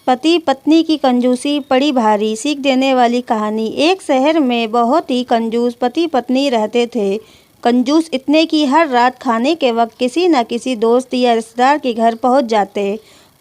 पति पत्नी की कंजूसी पड़ी भारी, सीख देने वाली कहानी। एक शहर में बहुत ही कंजूस पति पत्नी रहते थे। कंजूस इतने कि हर रात खाने के वक्त किसी न किसी दोस्त या रिश्तेदार के घर पहुंच जाते।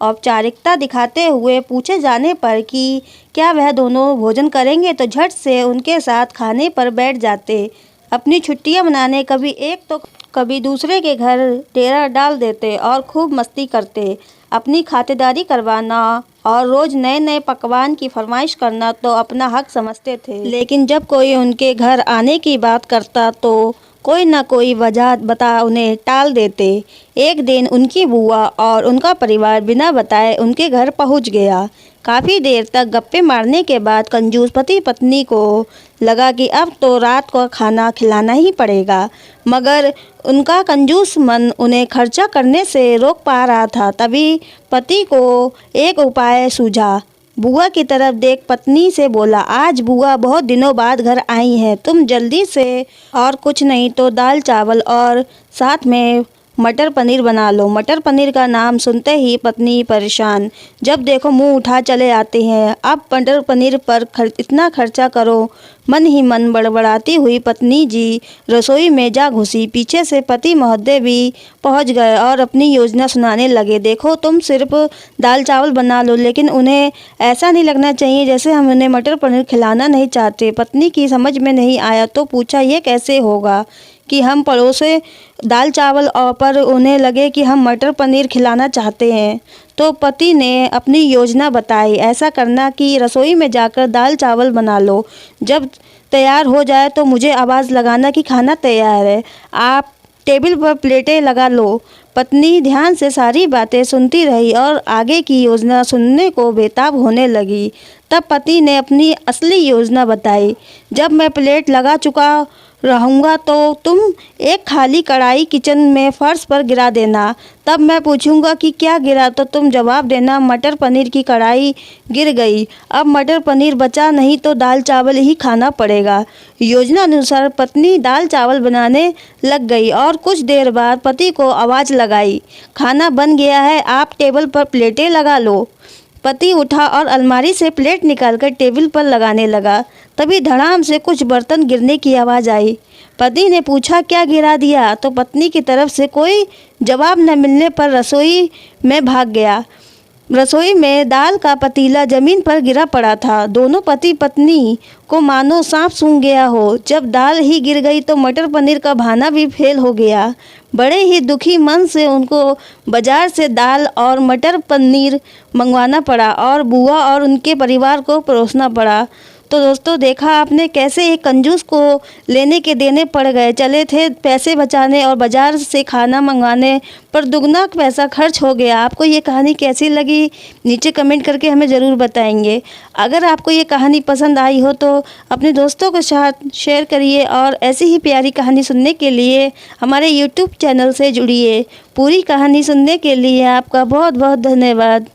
औपचारिकता दिखाते हुए पूछे जाने पर कि क्या वह दोनों भोजन करेंगे तो झट से उनके साथ खाने पर बैठ जाते। अपनी छुट्टियां मनाने कभी एक तो कभी दूसरे के घर डेरा डाल देते और खूब मस्ती करते। अपनी खातिरदारी करवाना और रोज नए नए पकवान की फरमाइश करना तो अपना हक समझते थे। लेकिन जब कोई उनके घर आने की बात करता तो कोई न कोई वजह बता उन्हें टाल देते। एक दिन उनकी बुआ और उनका परिवार बिना बताए उनके घर पहुंच गया। काफ़ी देर तक गप्पे मारने के बाद कंजूस पति पत्नी को लगा कि अब तो रात का खाना खिलाना ही पड़ेगा, मगर उनका कंजूस मन उन्हें खर्चा करने से रोक पा रहा था। तभी पति को एक उपाय सूझा। बुआ की तरफ देख पत्नी से बोला, आज बुआ बहुत दिनों बाद घर आई हैं, तुम जल्दी से और कुछ नहीं तो दाल चावल और साथ में मटर पनीर बना लो। मटर पनीर का नाम सुनते ही पत्नी परेशान, जब देखो मुंह उठा चले आते हैं। अब मटर पनीर पर इतना खर्चा करो। मन ही मन बड़बड़ाती हुई पत्नी जी रसोई में जा घुसी। पीछे से पति महोदय भी पहुंच गए और अपनी योजना सुनाने लगे। देखो तुम सिर्फ दाल चावल बना लो, लेकिन उन्हें ऐसा नहीं लगना चाहिए जैसे हम उन्हें मटर पनीर खिलाना नहीं चाहते। पत्नी की समझ में नहीं आया तो पूछा, ये कैसे होगा कि हम परोसे दाल चावल और पर उन्हें लगे कि हम मटर पनीर खिलाना चाहते हैं। तो पति ने अपनी योजना बताई, ऐसा करना कि रसोई में जाकर दाल चावल बना लो, जब तैयार हो जाए तो मुझे आवाज़ लगाना कि खाना तैयार है। आप टेबल पर प्लेटें लगा लो। पत्नी ध्यान से सारी बातें सुनती रही और आगे की योजना सुनने को बेताब होने लगी। तब पति ने अपनी असली योजना बताई, जब मैं प्लेट लगा चुका रहूँगा तो तुम एक खाली कढ़ाई किचन में फर्श पर गिरा देना। तब मैं पूछूंगा कि क्या गिरा तो तुम जवाब देना, मटर पनीर की कढ़ाई गिर गई। अब मटर पनीर बचा नहीं तो दाल चावल ही खाना पड़ेगा। योजना अनुसार पत्नी दाल चावल बनाने लग गई और कुछ देर बाद पति को आवाज़ लगाई, खाना बन गया है, आप टेबल पर प्लेटें लगा लो। पति उठा और अलमारी से प्लेट निकालकर टेबल पर लगाने लगा। तभी धड़ाम से कुछ बर्तन गिरने की आवाज़ आई। पति ने पूछा, क्या गिरा दिया? तो पत्नी की तरफ से कोई जवाब न मिलने पर रसोई में भाग गया। रसोई में दाल का पतीला जमीन पर गिरा पड़ा था। दोनों पति पत्नी को मानो सांप सूंघ गया हो। जब दाल ही गिर गई तो मटर पनीर का बहाना भी फेल हो गया। बड़े ही दुखी मन से उनको बाजार से दाल और मटर पनीर मंगवाना पड़ा और बुआ और उनके परिवार को परोसना पड़ा। तो दोस्तों, देखा आपने कैसे एक कंजूस को लेने के देने पड़ गए। चले थे पैसे बचाने और बाज़ार से खाना मंगवाने पर दुगना पैसा खर्च हो गया। आपको ये कहानी कैसी लगी नीचे कमेंट करके हमें ज़रूर बताएंगे। अगर आपको ये कहानी पसंद आई हो तो अपने दोस्तों के साथ शेयर करिए और ऐसी ही प्यारी कहानी सुनने के लिए हमारे YouTube चैनल से जुड़िए। पूरी कहानी सुनने के लिए आपका बहुत बहुत धन्यवाद।